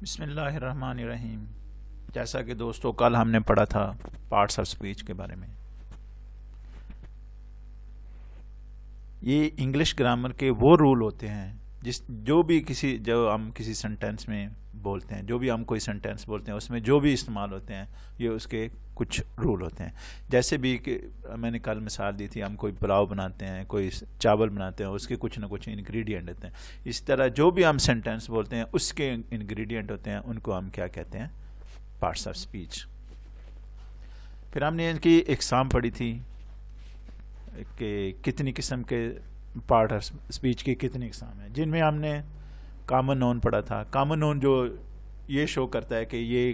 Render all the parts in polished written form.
بسم اللہ الرحمن الرحیم. جیسا کہ دوستوں کل ہم نے پڑھا تھا پارٹس آف اسپیچ کے بارے میں. یہ انگلش گرامر کے وہ رول ہوتے ہیں جو ہم کسی سنٹینس میں بولتے ہیں، جو بھی ہم کوئی سنٹینس بولتے ہیں اس میں جو بھی استعمال ہوتے ہیں یہ اس کے کچھ رول ہوتے ہیں. جیسے بھی کہ میں نے کل مثال دی تھی، ہم کوئی پلاؤ بناتے ہیں، کوئی چاول بناتے ہیں، اس کے کچھ نہ کچھ انگریڈینٹ ہوتے ہیں. اس طرح جو بھی ہم سینٹینس بولتے ہیں اس کے انگریڈینٹ ہوتے ہیں، ان کو ہم کیا کہتے ہیں؟ Parts of speech. پھر ہم نے ان کی اقسام پڑھی تھی کہ کتنی قسم کے پارٹ آف اسپیچ کی کتنی اقسام ہیں، جن میں ہم نے کامن نون پڑھا تھا. کامن نون جو یہ شو کرتا ہے کہ یہ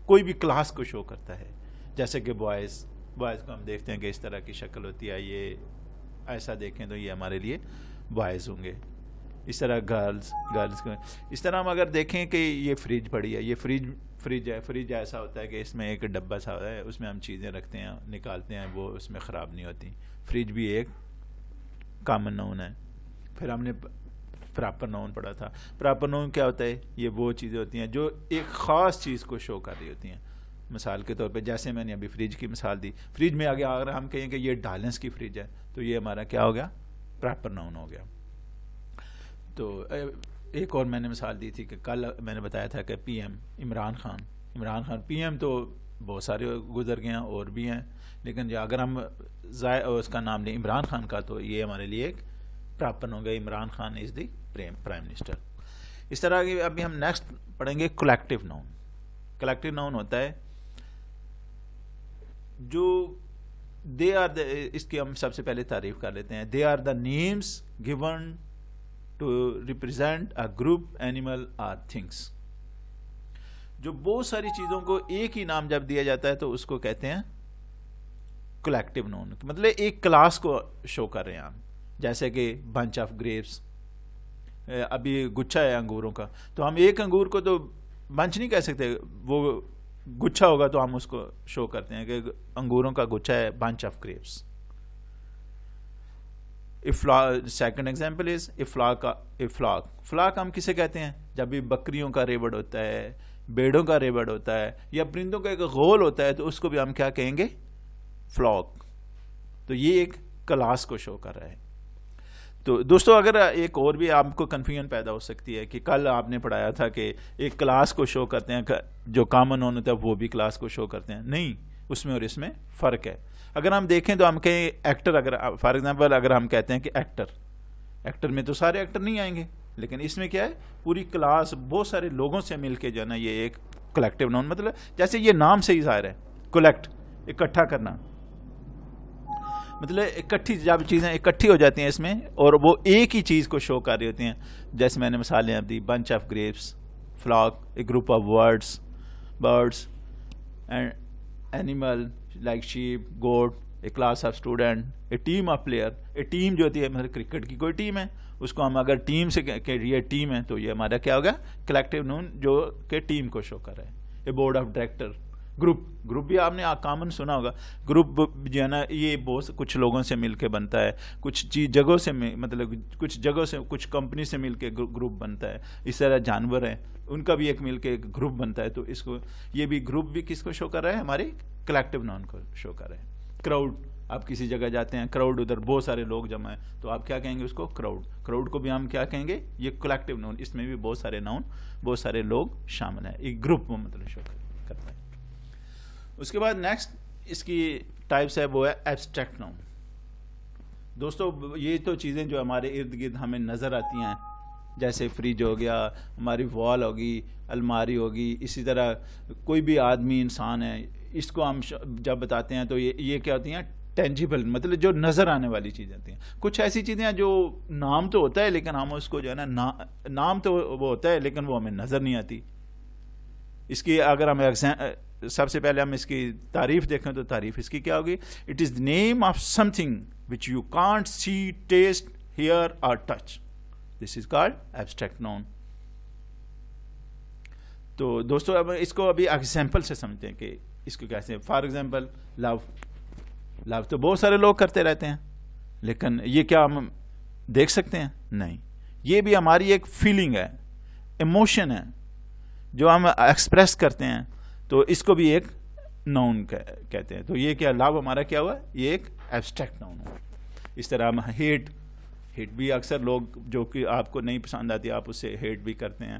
کوئی بھی کلاس کو شو کرتا ہے، جیسے کہ بوائز کو ہم دیکھتے ہیں کہ اس طرح کی شکل ہوتی ہے، یہ ایسا دیکھیں تو یہ ہمارے لیے بوائز ہوں گے. اس طرح گرلز کو اس طرح ہم اگر دیکھیں کہ یہ فریج پڑی ہے، یہ فریج ہے. فریج ایسا ہوتا ہے کہ اس میں ایک ڈبہ سا ہوتا ہے، اس میں ہم چیزیں رکھتے ہیں، نکالتے ہیں، وہ اس میں خراب نہیں ہوتی. فریج بھی ایک کامن نون ہے. پھر ہم نے پراپر نون پڑھا تھا. پراپر نون کیا ہوتا ہے؟ یہ وہ چیزیں ہوتی ہیں جو ایک خاص چیز کو شو کر رہی ہوتی ہیں. مثال کے طور پہ جیسے میں نے ابھی فریج کی مثال دی، فریج میں آگے اگر ہم کہیں کہ یہ ڈالنس کی فریج ہے تو یہ ہمارا کیا ہو گیا؟ پراپر نون ہو گیا. تو ایک اور میں نے مثال دی تھی کہ کل میں نے بتایا تھا کہ P M Imran Khan P M تو بہت سارے گزر گئے ہیں اور بھی ہیں، لیکن اگر ہم اس کا نام لیں عمران خان کا تو یہ ہمارے لیے ایک پراپر ہو گیا. عمران خان از دی پرائم منسٹر. اس طرح کی ابھی ہم نیکسٹ پڑھیں گے کولیکٹیو ناؤن. کولیکٹیو ناؤن ہوتا ہے جو دے آر اس کی ہم سب سے پہلے تعریف کر لیتے ہیں. They are the names given to represent a group, animal اور تھنگس. جو بہت ساری چیزوں کو ایک ہی نام جب دیا جاتا ہے تو اس کو کہتے ہیں کولیکٹیو ناؤن. مطلب ایک کلاس کو شو کر رہے ہیں ہم. جیسے کہ بنچ آف گریپس، ابھی گچھا ہے انگوروں کا، تو ہم ایک انگور کو تو بنچ نہیں کہہ سکتے، وہ گچھا ہوگا تو ہم اس کو شو کرتے ہیں کہ انگوروں کا گچھا ہے، bunch of grapes. Second example is flock ہم کسے کہتے ہیں؟ جب بھی بکریوں کا ریوڑ ہوتا ہے، بیڑوں کا ریوڑ ہوتا ہے، یا پرندوں کا ایک غول ہوتا ہے تو اس کو بھی ہم کیا کہیں گے؟ فلاک. تو یہ ایک کلاس کو شو کر رہا ہے. تو دوستو اگر ایک اور بھی آپ کو کنفیوژن پیدا ہو سکتی ہے کہ کل آپ نے پڑھایا تھا کہ ایک کلاس کو شو کرتے ہیں، جو کامن نون ہوتا ہے وہ بھی کلاس کو شو کرتے ہیں. نہیں، اس میں اور اس میں فرق ہے. اگر ہم دیکھیں تو ہم کہیں ایکٹر، اگر فار ایگزامپل اگر ہم کہتے ہیں کہ ایکٹر میں تو سارے ایکٹر نہیں آئیں گے، لیکن اس میں کیا ہے؟ پوری کلاس بہت سارے لوگوں سے مل کے جو ہے نا یہ ایک کولیکٹیو ناؤن. مطلب جیسے یہ نام سے ہی ظاہر ہے، کولیکٹ اکٹھا کرنا، مطلب اکٹھی جب چیزیں اکٹھی ہو جاتی ہیں اس میں اور وہ ایک ہی چیز کو شو کر رہی ہوتی ہیں. جیسے میں نے مثالیں اب دی، bunch of grapes, flock a group of birds and animal like sheep, goat, a class of student, a team of player. A team جو ہوتی ہے مطلب کرکٹ کی کوئی ٹیم ہے، اس کو ہم اگر ٹیم سے کہ یہ ٹیم ہے تو یہ ہمارا کیا ہوگا؟ کولیکٹیو نون جو کہ ٹیم کو شو کر رہا ہے. اے بورڈ آف ڈائریکٹر. گروپ بھی آپ نے کامن سنا ہوگا. گروپ جو ہے نا یہ بہت کچھ لوگوں سے مل کے بنتا ہے، کچھ جگہوں سے مطلب کچھ جگہوں سے، کچھ کمپنی سے مل کے گروپ بنتا ہے. اس طرح جانور ہیں، ان کا بھی ایک مل کے گروپ بنتا ہے. تو اس کو یہ بھی گروپ بھی کس کو شو کر رہا ہے؟ ہمارے کولیکٹیو ناؤن کو شو کر رہے ہیں. کراؤڈ، آپ کسی جگہ جاتے ہیں، کراؤڈ ادھر بہت سارے لوگ جمع ہیں تو آپ کیا کہیں گے اس کو؟ کراؤڈ کو بھی ہم کیا کہیں گے؟ یہ کولیکٹیو ناؤن. اس میں بھی بہت سارے ناؤن، بہت سارے لوگ شامل ہیں. ایک گروپ میں مطلب شو کرتا ہے. اس کے بعد نیکسٹ اس کی ٹائپس ہے وہ ہے ایبسٹریکٹ ناؤن. دوستو یہ تو چیزیں جو ہمارے ارد گرد ہمیں نظر آتی ہیں، جیسے فریج ہو گیا، ہماری وال ہوگی، الماری ہوگی. اسی طرح کوئی بھی آدمی، انسان ہے، اس کو ہم جب بتاتے ہیں تو یہ کیا ہوتی ہیں؟ ٹینجیبل، مطلب جو نظر آنے والی چیزیں ہوتی ہیں. کچھ ایسی چیزیں ہیں جو نام تو ہوتا ہے لیکن ہم اس کو جو ہے نا نام تو وہ ہوتا ہے لیکن وہ ہمیں نظر نہیں آتی. اس کی اگر ہم سب سے پہلے ہم اس کی تعریف دیکھیں تو تعریف اس کی کیا ہوگی؟ It is name of something which you can't see, taste, hear or touch. This is called abstract noun. تو دوستو اب اس کو ابھی ایگزامپل سے سمجھتے ہیں کہ اس کو کیسے. فار ایگزامپل لو تو بہت سارے لوگ کرتے رہتے ہیں، لیکن یہ کیا ہم دیکھ سکتے ہیں؟ نہیں. یہ بھی ہماری ایک فیلنگ ہے، ایموشن ہے. جو ہم ایکسپریس کرتے ہیں تو اس کو بھی ایک ناؤن کہتے ہیں. تو یہ کیا لو ہمارا کیا ہوا, یہ ایک ایبسٹریکٹ ناؤن ہوا. اس طرح ہم ہیٹ بھی اکثر لوگ جو کہ آپ کو نہیں پسند آتی آپ اس سے ہیٹ بھی کرتے ہیں,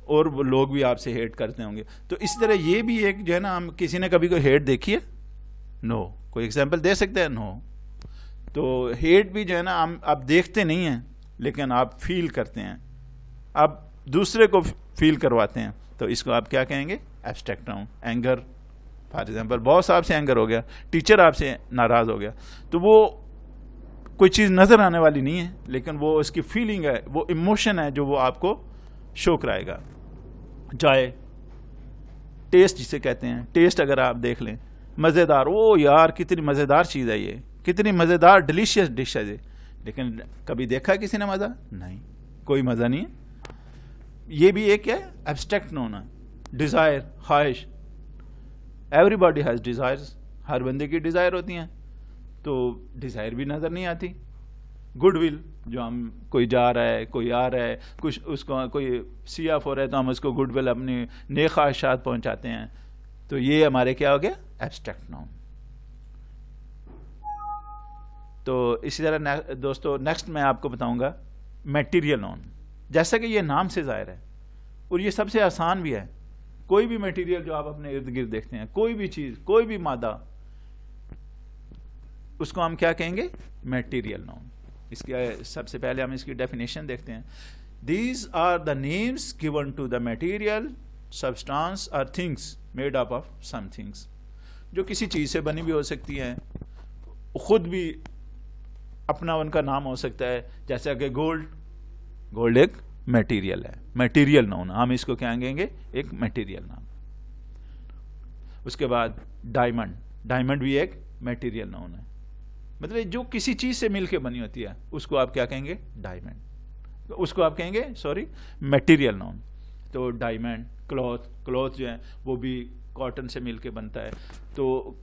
اور وہ لوگ بھی آپ سے ہیٹ کرتے ہوں گے. تو اسی طرح یہ بھی ایک جو ہے نا, ہم کسی نے کبھی کوئی ہیٹ دیکھی ہے؟ نو. کوئی ایگزامپل دے سکتے ہیں؟ نو. تو ہیٹ بھی جو ہے نا, ہم آپ دیکھتے نہیں ہیں لیکن آپ فیل کرتے ہیں, آپ دوسرے کو فیل کرواتے ہیں. تو اس کو آپ کیا کہیں گے؟ Abstract noun. Anger for example, boss آپ سے اینگر ہو گیا, ٹیچر آپ سے ناراض ہو گیا, تو وہ کوئی چیز نظر آنے والی نہیں ہے لیکن وہ اس کی فیلنگ ہے, وہ ایموشن ہے جو وہ آپ کو شو کرائے گا. چائے ٹیسٹ جسے کہتے ہیں, ٹیسٹ اگر آپ دیکھ لیں مزیدار, او یار کتنی مزیدار چیز ہے, یہ کتنی مزیدار ڈیلیشیس ڈش ہے یہ, لیکن کبھی دیکھا کسی نے مزہ؟ نہیں, کوئی مزہ نہیں ہے. یہ بھی ایک ہے ایبسٹریکٹ ناؤن ہے. ڈیزائر, خواہش, ایوری باڈی ہیز ڈیزائرز, ہر بندے کی ڈیزائر ہوتی ہیں, تو ڈیزائر بھی نظر نہیں آتی. گڈ ول, جو ہم کوئی جا رہا ہے, کوئی آ رہا ہے, کچھ اس کو کوئی سی آف ہو رہا ہے تو ہم اس کو گڈ ول اپنی نیک خواہشات پہنچاتے ہیں. تو یہ ہمارے کیا ہو گیا؟ Abstract noun. تو اسی طرح دوستو نیکسٹ میں آپ کو بتاؤں گا میٹیریل ناؤن. جیسا کہ یہ نام سے ظاہر ہے اور یہ سب سے آسان بھی ہے. کوئی بھی میٹیریل جو آپ اپنے ارد گرد دیکھتے ہیں, کوئی بھی چیز, کوئی بھی مادہ, اس کو ہم کیا کہیں گے؟ Material noun. اس کے سب سے پہلے ہم اس کی ڈیفینیشن دیکھتے ہیں. These are the names given to the material substance or things made up of some things. جو کسی چیز سے بنی بھی ہو سکتی ہیں, خود بھی اپنا ان کا نام ہو سکتا ہے, جیسا کہ گولڈ ایک میٹیریل ہے, میٹیریل ناؤن. ہم اس کو کیا کہیں گے؟ ایک میٹیریل ناؤن. اس کے بعد ڈائمنڈ بھی ایک میٹیریل ناؤن ہے. مطلب جو کسی چیز سے مل کے بنی ہوتی ہے اس کو آپ کیا کہیں گے؟ ڈائمنڈ. اس کو آپ کہیں گے میٹیریل ناؤن. تو ڈائمنڈ, کلوتھ جو ہے وہ بھی کاٹن سے مل کے بنتا ہے, تو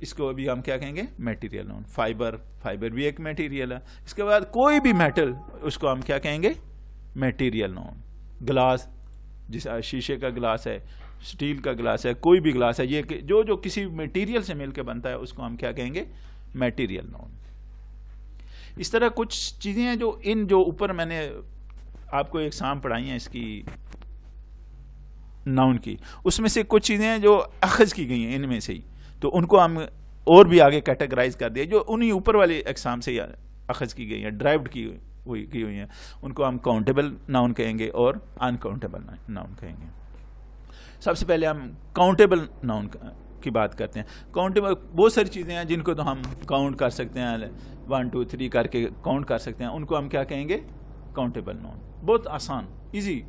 اس کو بھی ہم کیا کہیں گے؟ Material noun. فائبر بھی ایک میٹیریل ہے. اس کے بعد کوئی بھی میٹل, اس کو ہم کیا کہیں گے؟ Material noun. گلاس, جس شیشے کا گلاس ہے, اسٹیل کا گلاس ہے, کوئی بھی گلاس ہے, یہ جو کسی میٹیریل سے مل کے بنتا ہے اس کو ہم کیا کہیں گے؟ Material noun. اس طرح کچھ چیزیں ہیں جو اوپر میں نے آپ کو اقسام پڑھائی ہیں اس کی ناؤن کی, اس میں سے کچھ چیزیں ہیں جو اخذ کی گئی ہیں ان میں سے ہی, تو ان کو ہم اور بھی آگے کیٹیگرائز کر دیا, جو انہی اوپر والے اقسام سے اخذ کی گئی ہیں, ڈرائیوڈ کی ہوئی ہیں. ان کو ہم کاؤنٹیبل ناؤن کہیں گے اور انکاؤنٹیبل ناؤن کہیں گے. سب سے پہلے ہم کاؤنٹیبل ناؤن کی بات کرتے ہیں. کاؤنٹیبل بہت ساری چیزیں ہیں جن کو تو ہم کاؤنٹ کر سکتے ہیں, 1 2 3 کر کے کاؤنٹ کر سکتے ہیں, ان کو ہم کیا کہیں گے؟ Countable noun. بہت آسان, ایزی.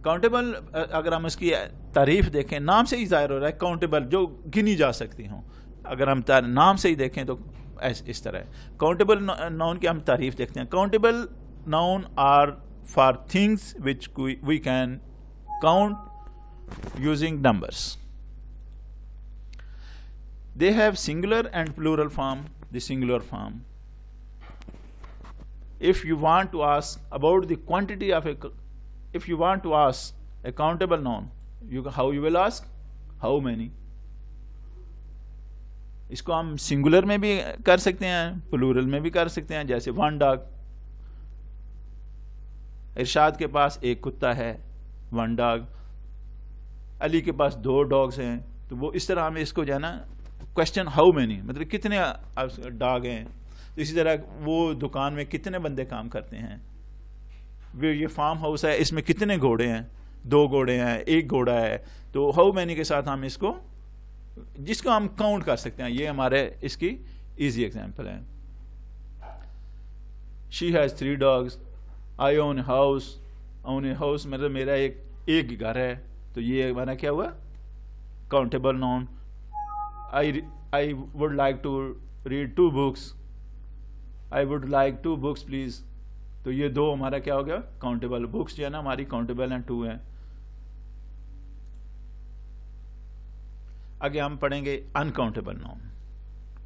کاؤنٹیبل اگر ہم اس کی تعریف دیکھیں, نام سے ہی ظاہر ہو رہا ہے کاؤنٹیبل, جو گنی جا سکتی ہوں. اگر ہم نام سے ہی دیکھیں تو اس طرح ہے. کاؤنٹیبل ناؤن کی ہم تعریف دیکھتے ہیں. Countable noun are for things which we can count using numbers. They have singular and plural form. The singular form. If you want to ask about the quantity of if you want to ask a countable noun, how you will ask? How many? اس کو ہم singular میں بھی کر سکتے ہیں, plural میں بھی کر سکتے ہیں. جیسے 1 dog. ارشاد کے پاس ایک کتا ہے, 1 dog. علی کے پاس 2 dogs ہیں. تو وہ اس طرح ہمیں اس کو جو ہے نا کوشچن ہاؤ مینی, مطلب کتنے ڈاگ ہیں. اسی طرح وہ دکان میں کتنے بندے کام کرتے ہیں. یہ فارم ہاؤس ہے, اس میں کتنے گھوڑے ہیں, 2 گھوڑے ہیں, 1 گھوڑا ہے. تو ہاؤ مینی کے ساتھ ہم اس کو, جس کو ہم کاؤنٹ کر سکتے ہیں, یہ ہمارے اس کی ایزی ایگزامپل ہے. She has 3 dogs. I own house. Own a house مطلب میرا ایک گھر ہے. تو یہ ہمارا کیا ہوا؟ Countable noun. I would like to read 2 books. I would like 2 books please. تو یہ 2 ہمارا کیا ہو گیا؟ کاؤنٹیبل. بکس جو ہے نا ہماری کاؤنٹیبل ہیں, 2 ہیں. آگے ہم پڑھیں گے انکاؤنٹیبل ناؤن.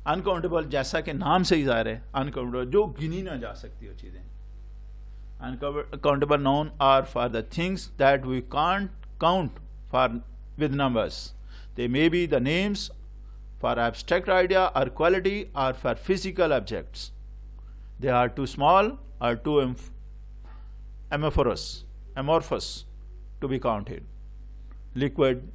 انکاؤنٹیبل جیسا کہ نام سے ہی ظاہر ہے, انکاؤنٹیبل جو گنی نہ جا سکتی وہ چیزیں. Uncountable noun are for the things that we can't count with numbers. They may be the names for abstract idea or quality or for physical objects. They are too small or too amorphous to be counted. Liquid,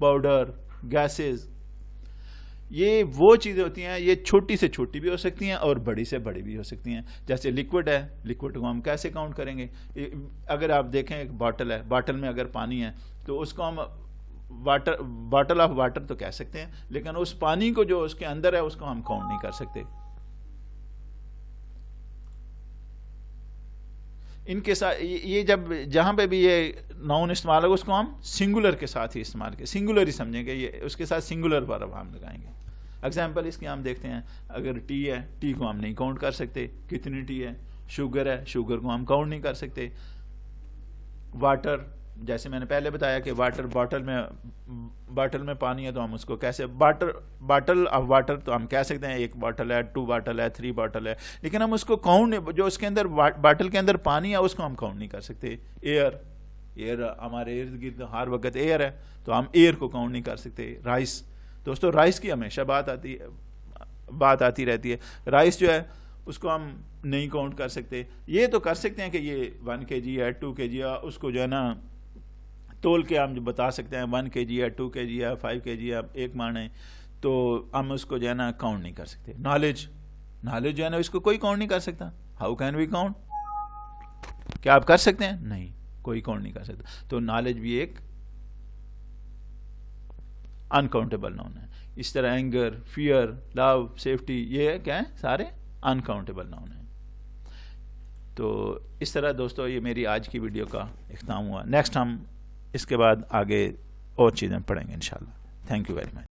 powder, gases. یہ وہ چیزیں ہوتی ہیں, یہ چھوٹی سے چھوٹی بھی ہو سکتی ہیں اور بڑی سے بڑی بھی ہو سکتی ہیں. جیسے لیکوڈ ہے, لیکوڈ کو ہم کیسے کاؤنٹ کریں گے؟ اگر آپ دیکھیں ایک باٹل ہے, باٹل میں اگر پانی ہے تو اس کو ہم باٹل آف واٹر تو کہہ سکتے ہیں, لیکن اس پانی کو جو اس کے اندر ہے اس کو ہم کاؤنٹ نہیں کر سکتے. ان کے ساتھ یہ جہاں پہ بھی یہ ناؤن استعمال ہوگا اس کو ہم سنگولر کے ساتھ ہی استعمال کریں, سنگولر ہی سمجھیں گے, یہ اس کے ساتھ سنگولر ورب ہم لگائیں گے. ایگزامپل اس کی ہم دیکھتے ہیں, اگر ٹی ہے, ٹی کو ہم نہیں کاؤنٹ کر سکتے, کتنی ٹی ہے. شوگر ہے, شوگر کو ہم کاؤنٹ نہیں کر سکتے. واٹر, جیسے میں نے پہلے بتایا کہ واٹر باٹل میں پانی ہے تو ہم اس کو کیسے باٹل آف واٹر تو ہم کہہ سکتے ہیں ایک باٹل ہے, 2 باٹل ہے, 3 باٹل ہے, لیکن ہم اس کو کاؤنٹ, جو اس کے اندر باٹل کے اندر پانی ہے اس کو ہم کاؤنٹ نہیں کر سکتے. ایئر ہمارے ارد گرد ہر وقت ایئر ہے تو ہم ایئر کو کاؤنٹ نہیں کر سکتے. رائس, دوستو رائس کی ہمیشہ بات آتی رہتی ہے. رائس جو ہے اس کو ہم نہیں کاؤنٹ کر سکتے. یہ تو کر سکتے ہیں کہ یہ 1 kg ہے, 2 kg ہے, اس کو جو ہے نا تول کے ہم جو بتا سکتے ہیں 1 kg ہے, 2 kg ہے, 5 kg ہے, ایک مان ہے, تو ہم اس کو جو ہے نا کاؤنٹ نہیں کر سکتے. نالج جو ہے نا اس کو کوئی کاؤنٹ نہیں کر سکتا. How can we count? کیا آپ کر سکتے ہیں؟ نہیں, کوئی کاؤنٹ نہیں کر سکتا. تو نالج بھی ایک انکاؤنٹیبل ناؤن ہے. اس طرح اینگر, فیئر, لو, سیفٹی, یہ کیا ہے؟ سارے انکاؤنٹیبل ناؤن ہیں. تو اس طرح دوستو یہ میری آج کی ویڈیو کا اختتام ہوا. نیکسٹ ہم اس کے بعد آگے اور چیزیں پڑھیں گے انشاءاللہ. Thank you very much.